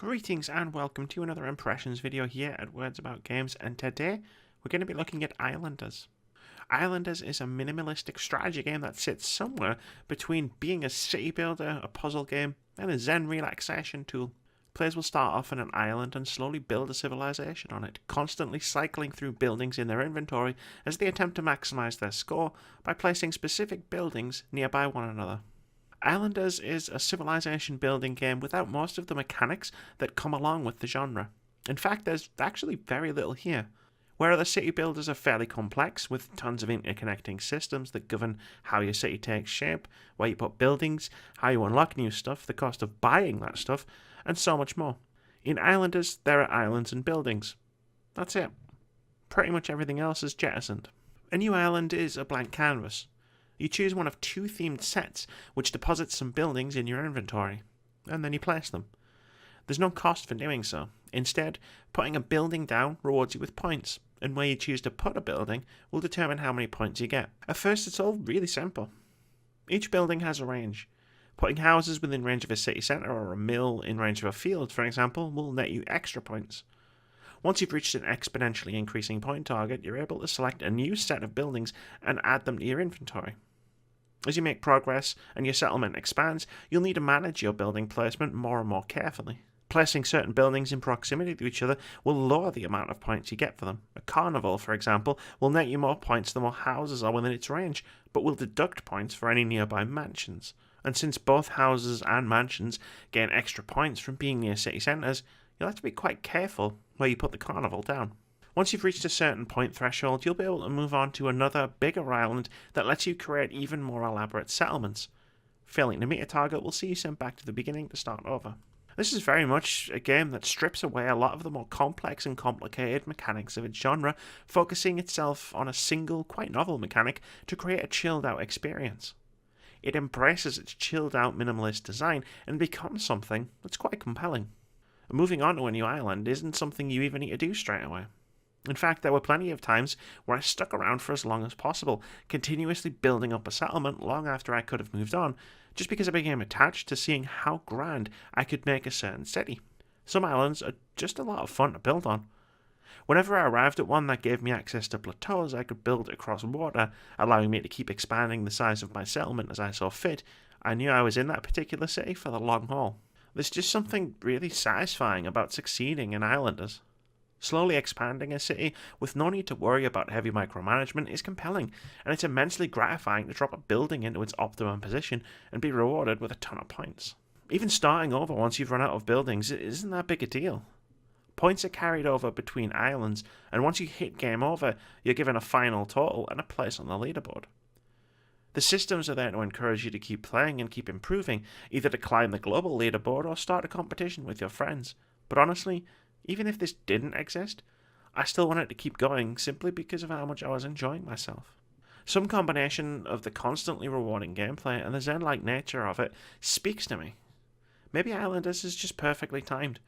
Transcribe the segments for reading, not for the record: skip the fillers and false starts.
Greetings and welcome to another impressions video here at Words About Games, and today we're going to be looking at Islanders. Islanders is a minimalistic strategy game that sits somewhere between being a city builder, a puzzle game, and a zen relaxation tool. Players will start off on an island and slowly build a civilization on it, constantly cycling through buildings in their inventory as they attempt to maximize their score by placing specific buildings nearby one another. Islanders is a civilization building game without most of the mechanics that come along with the genre. In fact, there's actually very little here. Where the city builders are fairly complex, with tons of interconnecting systems that govern how your city takes shape, where you put buildings, how you unlock new stuff, the cost of buying that stuff, and so much more. In Islanders, there are islands and buildings. That's it. Pretty much everything else is jettisoned. A new island is a blank canvas. You choose one of two themed sets, which deposits some buildings in your inventory, and then you place them. There's no cost for doing so. Instead, putting a building down rewards you with points, and where you choose to put a building will determine how many points you get. At first, it's all really simple. Each building has a range. Putting houses within range of a city centre or a mill in range of a field, for example, will net you extra points. Once you've reached an exponentially increasing point target, you're able to select a new set of buildings and add them to your inventory. As you make progress and your settlement expands, you'll need to manage your building placement more and more carefully. Placing certain buildings in proximity to each other will lower the amount of points you get for them. A carnival, for example, will net you more points the more houses are within its range, but will deduct points for any nearby mansions. And since both houses and mansions gain extra points from being near city centres, you'll have to be quite careful where you put the carnival down. Once you've reached a certain point threshold, you'll be able to move on to another, bigger island that lets you create even more elaborate settlements. Failing to meet a target will see you sent back to the beginning to start over. This is very much a game that strips away a lot of the more complex and complicated mechanics of its genre, focusing itself on a single, quite novel mechanic to create a chilled-out experience. It embraces its chilled-out minimalist design and becomes something that's quite compelling. Moving on to a new island isn't something you even need to do straight away. In fact, there were plenty of times where I stuck around for as long as possible, continuously building up a settlement long after I could have moved on, just because I became attached to seeing how grand I could make a certain city. Some islands are just a lot of fun to build on. Whenever I arrived at one that gave me access to plateaus I could build across water, allowing me to keep expanding the size of my settlement as I saw fit, I knew I was in that particular city for the long haul. There's just something really satisfying about succeeding in Islanders. Slowly expanding a city with no need to worry about heavy micromanagement is compelling, and it's immensely gratifying to drop a building into its optimum position and be rewarded with a ton of points. Even starting over once you've run out of buildings isn't that big a deal. Points are carried over between islands, and once you hit game over, you're given a final total and a place on the leaderboard. The systems are there to encourage you to keep playing and keep improving, either to climb the global leaderboard or start a competition with your friends. But honestly, even if this didn't exist, I still wanted to keep going simply because of how much I was enjoying myself. Some combination of the constantly rewarding gameplay and the zen-like nature of it speaks to me. Maybe Islanders is just perfectly timed.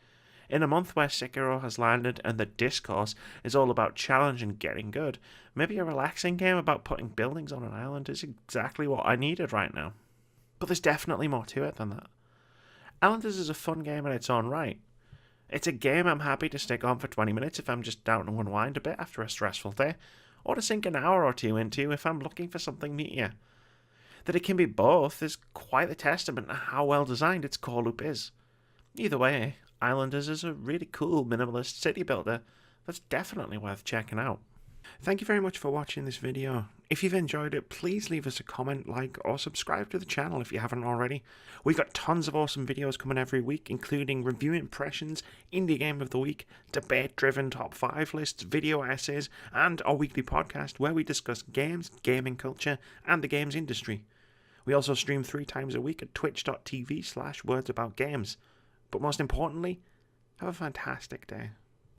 In a month where Sekiro has landed and the discourse is all about challenge and getting good, maybe a relaxing game about putting buildings on an island is exactly what I needed right now. But there's definitely more to it than that. Islanders is a fun game in its own right. It's a game I'm happy to stick on for 20 minutes if I'm just down to unwind a bit after a stressful day, or to sink an hour or two into if I'm looking for something meatier. That it can be both is quite a testament to how well designed its core loop is. Either way, Islanders is a really cool minimalist city builder that's definitely worth checking out. Thank you very much for watching this video. If you've enjoyed it, please leave us a comment, like, or subscribe to the channel if you haven't already. We've got tons of awesome videos coming every week, including review impressions, indie game of the week, debate-driven top 5 lists, video essays, and our weekly podcast where we discuss games, gaming culture, and the games industry. We also stream 3 times a week at twitch.tv/wordsaboutgames. But most importantly, have a fantastic day.